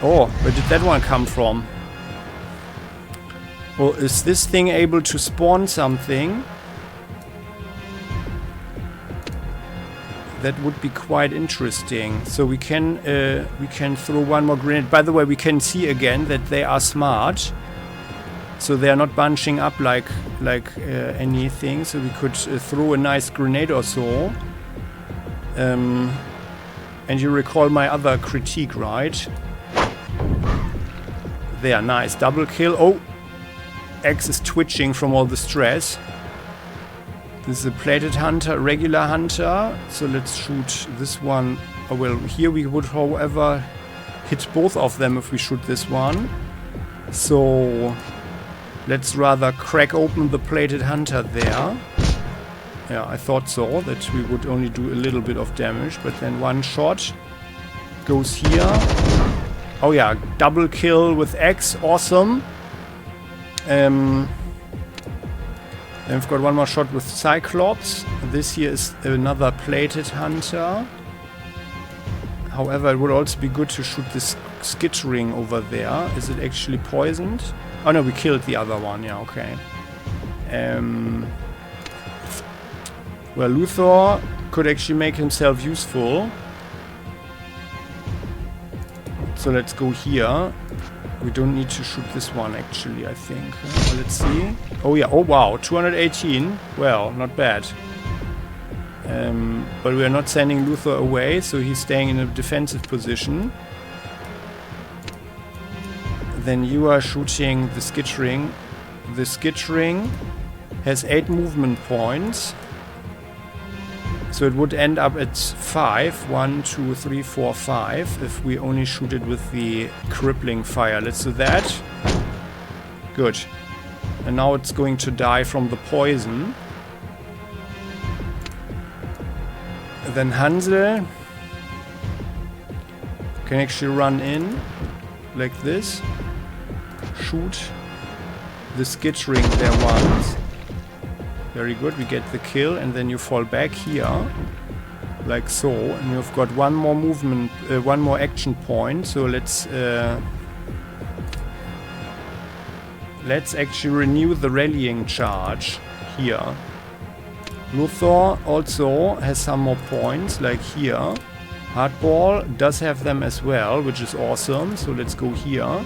Oh, where did that one come from? Well, is this thing able to spawn something? That would be quite interesting. So we can throw 1 more grenade. By the way, we can see again that they are smart. So they are not bunching up like anything. So we could throw a nice grenade or so. And you recall my other critique, right? There, nice. Double kill. Oh! X is twitching from all the stress. This is a Plated Hunter, regular hunter. So let's shoot this one. Oh, well, here we would, however, hit both of them if we shoot this one. So let's rather crack open the Plated Hunter there. Yeah, I thought so, that we would only do a little bit of damage. But then 1 shot goes here. Oh yeah, double kill with X, awesome. Then we've got 1 more shot with Cyclops. This here is another Plated Hunter. However, it would also be good to shoot this skittering over there. Is it actually poisoned? Oh no, we killed the other one, yeah, okay. Well, Luthor could actually make himself useful. So let's go here. We don't need to shoot this one, actually, I think. Let's see. Oh, yeah. Oh, wow. 218. Well, not bad. But we are not sending Luthor away, so he's staying in a defensive position. Then you are shooting the skittering. The skittering has 8 movement points. So it would end up at 5. 1, 2, 3, 4, 5. If we only shoot it with the crippling fire. Let's do that. Good. And now it's going to die from the poison. Then Hansel can actually run in like this. Shoot the skittering there once. Very good, we get the kill, and then you fall back here, like so, and you've got one more movement, one more action point. So let's actually renew the rallying charge here. Luthor also has some more points, like here. Hardball does have them as well, which is awesome. So let's go here.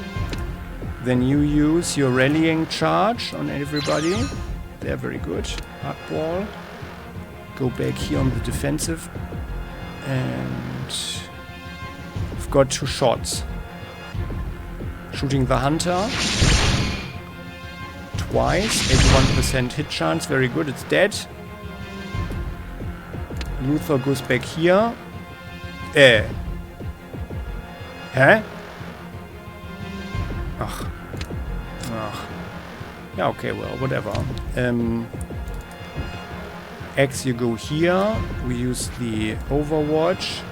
Then you use your rallying charge on everybody. They're very good. Hardball. Go back here on the defensive. And we've got 2 shots. Shooting the hunter. Twice. 81% hit chance. Very good. It's dead. Luthor goes back here. Huh? Ugh. Yeah, okay, well, whatever. X, you go here. We use the Overwatch.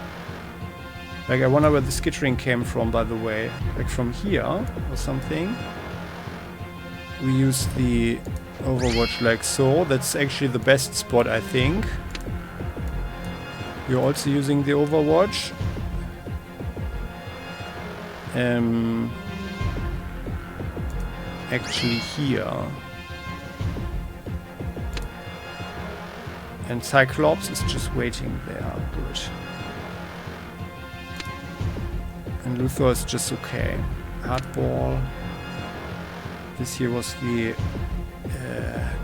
Like, I wonder where the skittering came from, by the way. Like, from here or something. We use the Overwatch like so. That's actually the best spot, I think. You're also using the Overwatch. Actually here. And Cyclops is just waiting there. Good. And Luthor is just okay. Hardball. This here was the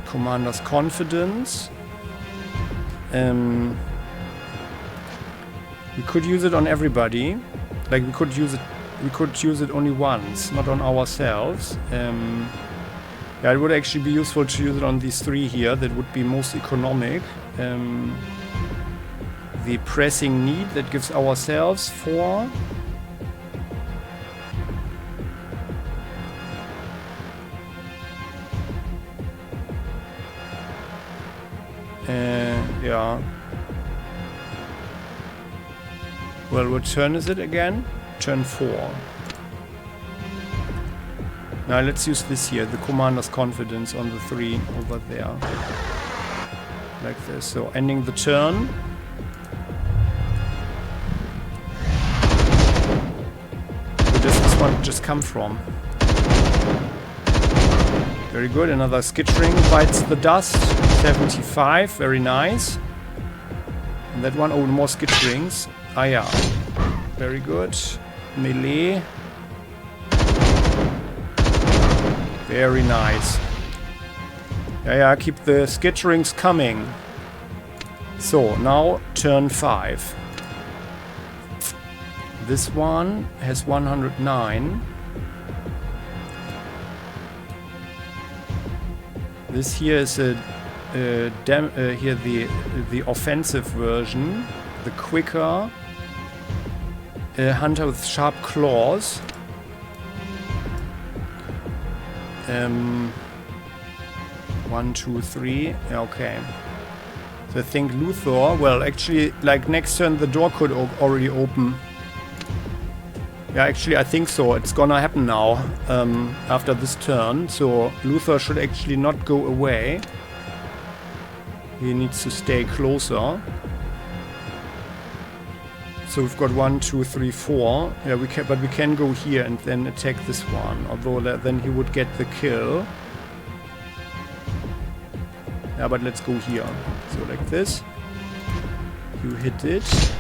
Commander's Confidence. We could use it on everybody. Like, we could use it only once, not on ourselves. Yeah, it would actually be useful to use it on these 3 here. That would be most economic. The pressing need, that gives ourselves 4. Yeah. Well, what turn is it again? Turn 4. Now let's use this here, the Commander's Confidence on the 3 over there. Like this. So ending the turn. Where does this one just come from? Very good. Another skittering bites the dust. 75. Very nice. And that one, oh, more skitterings. Ah, yeah. Very good. Melee. Very nice. Yeah, keep the skitterings coming. So, now turn 5. This one has 109. This here is here the offensive version. The quicker hunter with sharp claws. 1, 2, 3. Okay. So I think Luthor. Well, actually, like next turn, the door could already open. Yeah, actually, I think so. It's gonna happen now. After this turn, so Luthor should actually not go away. He needs to stay closer. So we've got 1, 2, 3, 4. Yeah, but we can go here and then attack this one. Although then he would get the kill. Yeah, but let's go here. So like this. You hit it.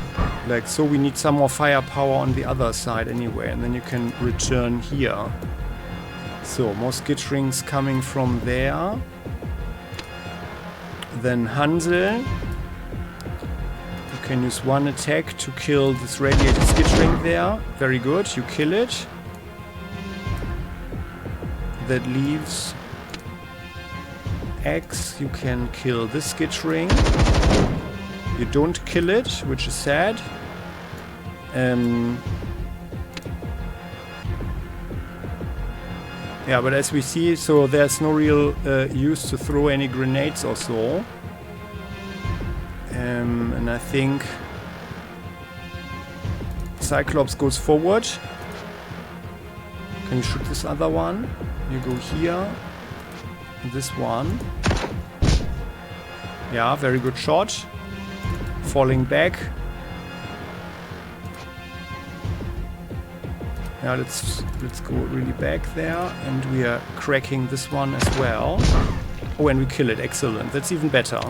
Like so, we need some more firepower on the other side anyway, and then you can return here. So, more skitterings coming from there. Then Hansel. You can use one attack to kill this radiated skittering there. Very good, you kill it. That leaves X. You can kill this skittering. You don't kill it, which is sad. Yeah, but as we see, so there's no real use to throw any grenades or so. And I think Cyclops goes forward. Can you shoot this other one? You go here. This one. Yeah, very good shot. Falling back. Yeah, let's go really back there, and we are cracking this one as well. Oh, and we kill it. Excellent. That's even better.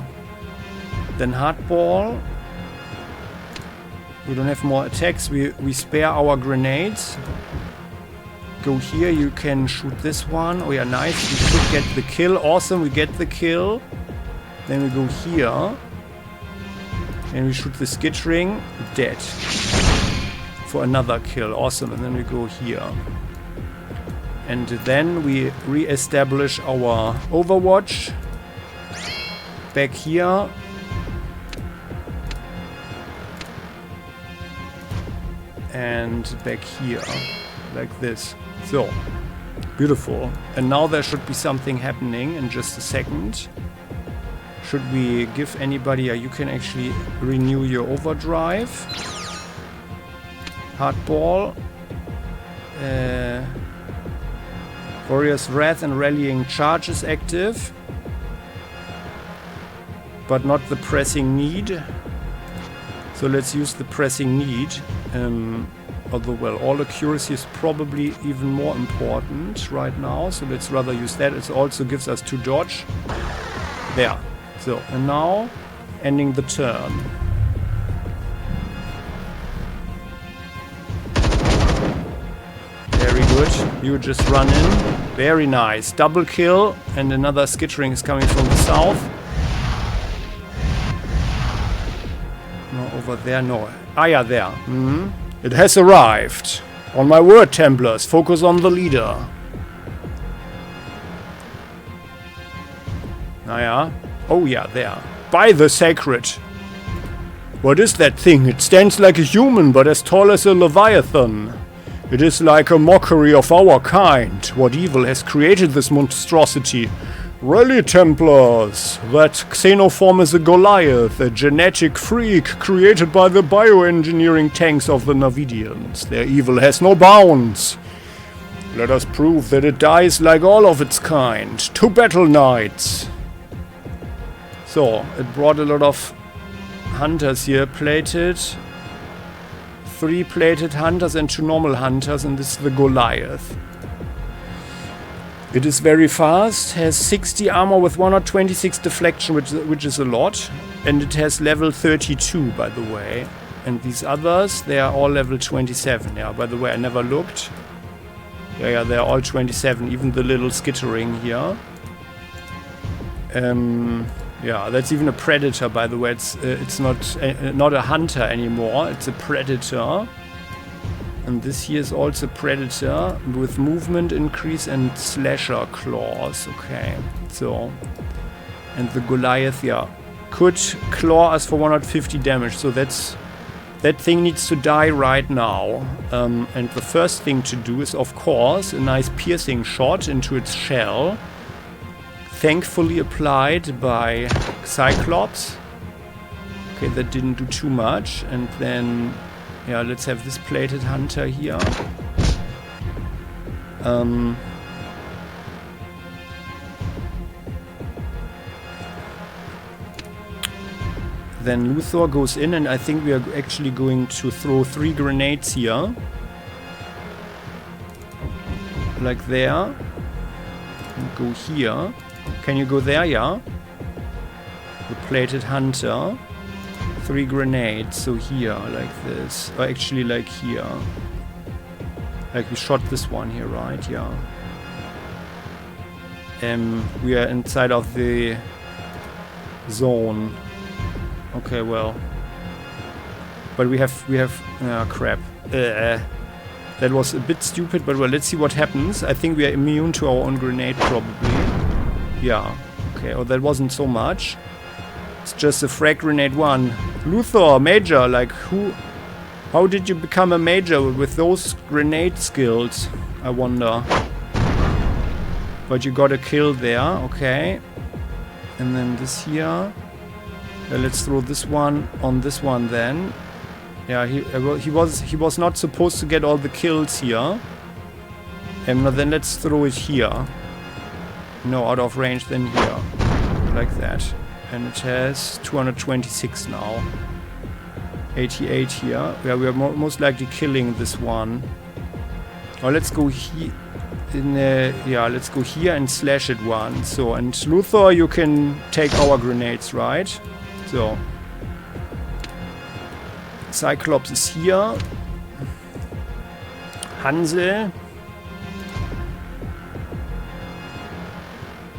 Then hardball. We don't have more attacks. We spare our grenades. Go here. You can shoot this one. Oh yeah, nice. We should get the kill. Awesome. We get the kill. Then we go here. And we shoot the skittering. Dead. For another kill. Awesome. And then we go here. And then we re-establish our Overwatch. Back here. And back here. Like this. So. Beautiful. And now there should be something happening in just a second. Should we give anybody... you can actually renew your overdrive. Hardball. Warrior's Wrath and Rallying Charge is active. But not the pressing need. So let's use the pressing need. Although, well, all accuracy is probably even more important right now. So let's rather use that. It also gives us 2 dodge. There. So, and now, ending the turn. Very good. You just run in. Very nice. Double kill. And another skittering is coming from the south. No, over there, no. Ah, yeah, there. It has arrived. On my word, Templars. Focus on the leader. Ah, yeah. Oh yeah, there. By the sacred. What is that thing? It stands like a human, but as tall as a Leviathan. It is like a mockery of our kind. What evil has created this monstrosity? Really, Templars. That Xeno form is a Goliath, a genetic freak created by the bioengineering tanks of the Narvidians. Their evil has no bounds. Let us prove that it dies like all of its kind. To battle, knights! So, it brought a lot of hunters here, plated. 3 plated hunters and 2 normal hunters, and this is the Goliath. It is very fast, has 60 armor with 126 deflection, which is a lot. And it has level 32, by the way. And these others, they are all level 27. Yeah, by the way, I never looked. Yeah, they're all 27, even the little skittering here. Yeah, that's even a predator, by the way. It's not a hunter anymore. It's a predator. And this here is also predator with movement increase and slasher claws. Okay, so... And the Goliath, yeah, could claw us for 150 damage. So that thing needs to die right now. And the first thing to do is, of course, a nice piercing shot into its shell. Thankfully applied by Cyclops. Okay, that didn't do too much. And then, yeah, let's have this plated hunter here. Then Luthor goes in, and I think we are actually going to throw 3 grenades here. Like there. And go here. Can you go there? Yeah. The plated hunter. 3 grenades, so here, like this. Or actually, like here. Like we shot this one here, right? Yeah. We are inside of the zone. Okay, well. But we have, crap. That was a bit stupid, but well, let's see what happens. I think we are immune to our own grenade, probably. Yeah. Okay, oh, that wasn't so much. It's just a frag grenade one. Luthor, major, like who... How did you become a major with those grenade skills? I wonder. But you got a kill there, okay. And then this here. Let's throw this one on this one then. Yeah, he was not supposed to get all the kills here. Now then let's throw it here. No, out of range, then here. Like that. And it has 226 now. 88 here. Yeah, we are most likely killing this one. Oh, let's go here. Yeah, let's go here and slash it once. So, and Luthor, you can take our grenades, right? So. Cyclops is here. Hansel.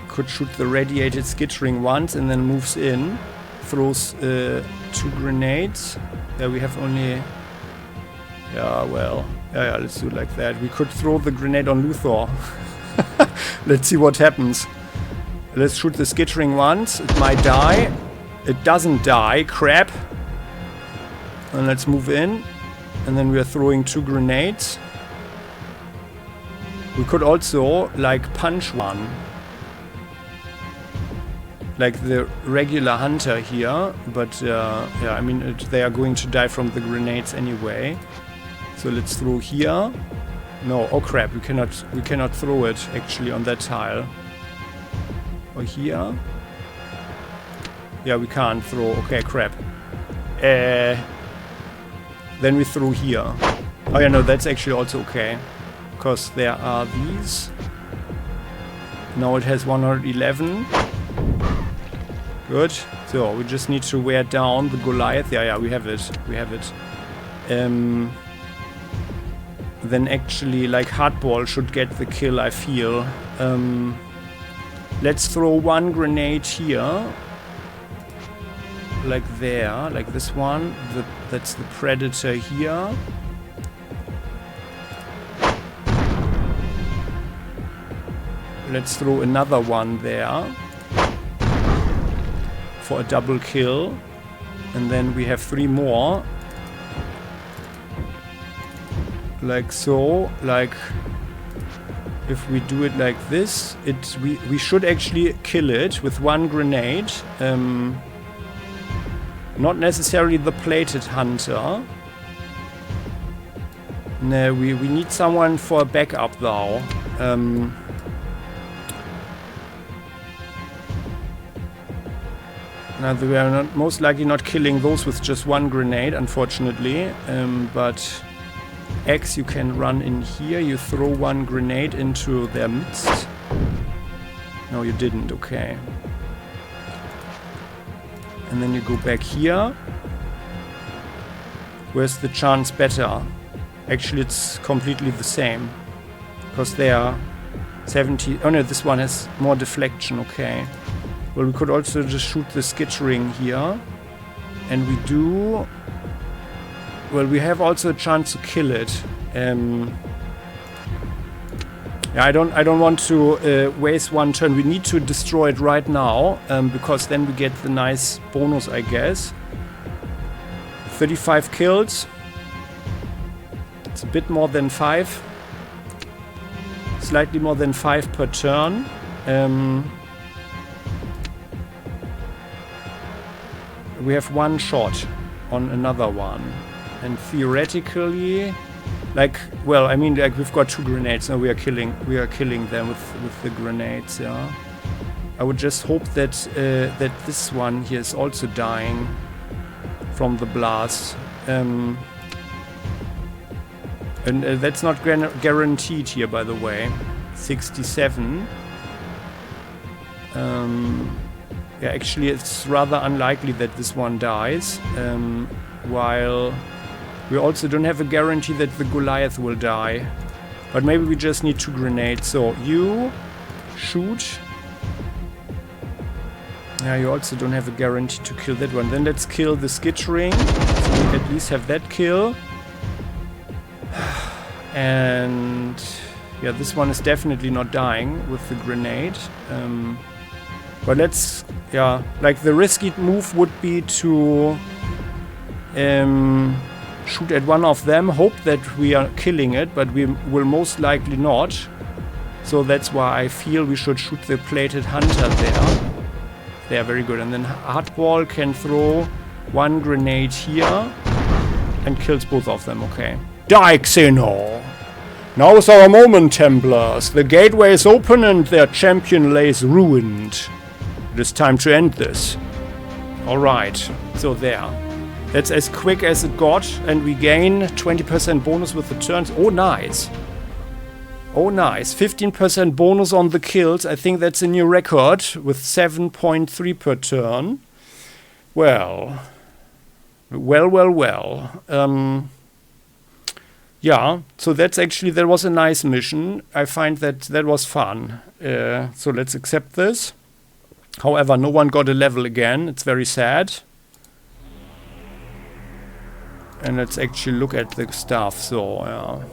Could shoot the radiated skittering once and then moves in. Throws 2 grenades. Yeah, we have only... Yeah, well... Yeah, let's do it like that. We could throw the grenade on Luthor. Let's see what happens. Let's shoot the skittering once. It might die. It doesn't die. Crap. And let's move in. And then we are throwing 2 grenades. We could also, like, punch one. Like the regular hunter here. But, yeah, I mean, they are going to die from the grenades anyway. So let's throw here. No, oh crap, we cannot throw it actually on that tile. Or here. Yeah, we can't throw. Okay, crap. Then we throw here. Oh yeah, no, that's actually also okay. Because there are these. Now it has 111. Good. So we just need to wear down the Goliath. Yeah, we have it. We have it. Then actually, like, Hardball should get the kill, I feel. Let's throw 1 grenade here. Like there, like this one. That's the Predator here. Let's throw another one there. For a double kill. And then we have 3 more. Like so, like if we do it like this, we should actually kill it with 1 grenade. Not necessarily the plated hunter. No, we need someone for a backup though. Now we are most likely not killing those with just 1 grenade, unfortunately. But X, you can run in here, you throw 1 grenade into their midst. No, you didn't, okay. And then you go back here. Where's the chance better? Actually, it's completely the same. Because they are 70... Oh no, this one has more deflection, okay. Well, we could also just shoot the skittering here. And we do... Well, we have also a chance to kill it. Yeah, I don't want to waste 1 turn. We need to destroy it right now, because then we get the nice bonus, I guess. 35 kills. It's a bit more than 5. Slightly more than 5 per turn. We have 1 shot on another one. And theoretically, like, well, I mean, like, we've got 2 grenades. Now we are killing them with the grenades. Yeah. I would just hope that that this one here is also dying from the blast. And that's not guaranteed here, by the way. 67. Yeah, actually it's rather unlikely that this one dies. While we also don't have a guarantee that the Goliath will die. But maybe we just need 2 grenades. So, you shoot. Yeah, you also don't have a guarantee to kill that one. Then let's kill the skittering. So we at least have that kill. And yeah, this one is definitely not dying with the grenade. But let's, yeah, like the risky move would be to shoot at one of them, hope that we are killing it, but we will most likely not. So that's why I feel we should shoot the plated hunter there. They are very good. And then Hardball can throw 1 grenade here and kills both of them. Okay. Die, Xeno! Now is our moment, Templars. The gateway is open and their champion lays ruined. It is time to end this. Alright. So there. That's as quick as it got. And we gain 20% bonus with the turns. Oh, nice. Oh, nice. 15% bonus on the kills. I think that's a new record with 7.3 per turn. Well. Yeah, so that was a nice mission. I find that was fun. So let's accept this. However, no one got a level again. It's very sad. And let's actually look at the stuff. So, yeah.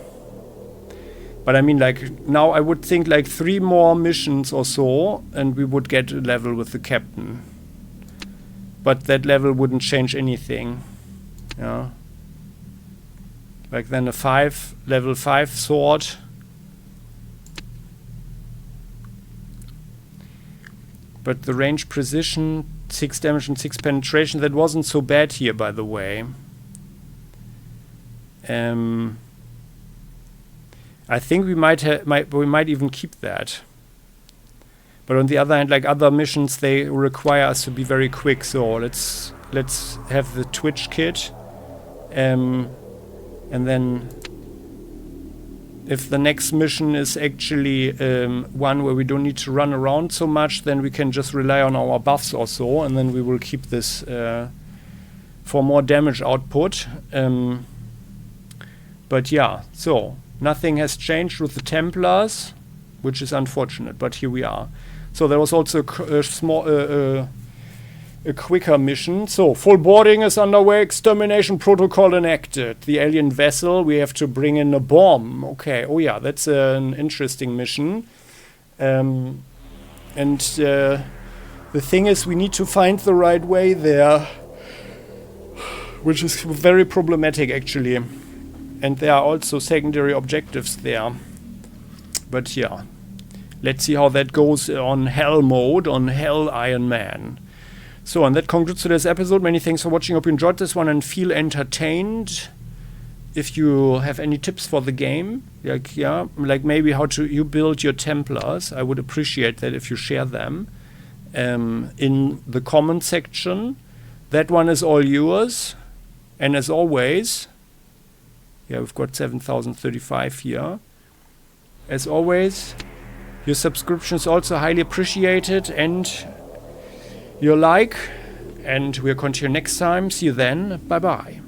But I mean, like, now I would think like 3 more missions or so, and we would get a level with the captain. But that level wouldn't change anything. Yeah. Like then a level 5 sword. But the range precision, 6 damage and 6 penetration, that wasn't so bad here, by the way. I think we might even keep that. But on the other hand, like other missions, they require us to be very quick. So let's have the Twitch kit, and then if the next mission is actually one where we don't need to run around so much, then we can just rely on our buffs or so, and then we will keep this for more damage output. But yeah, so nothing has changed with the Templars, which is unfortunate, but here we are. So there was also a quicker mission. So full boarding is underway, extermination protocol enacted. The alien vessel, we have to bring in a bomb. Okay, oh yeah, that's an interesting mission. And the thing is, we need to find the right way there, which is very problematic actually. And there are also secondary objectives there. But yeah, let's see how that goes on Hell mode, on Hell Ironman. So, and that concludes today's episode. Many thanks for watching. Hope you enjoyed this one and feel entertained. If you have any tips for the game, like maybe how you build your Templars, I would appreciate that if you share them in the comment section. That one is all yours. And as always, yeah, we've got 7,035 here. As always, your subscription is also highly appreciated, and your like. And we'll continue next time. See you then. Bye-bye.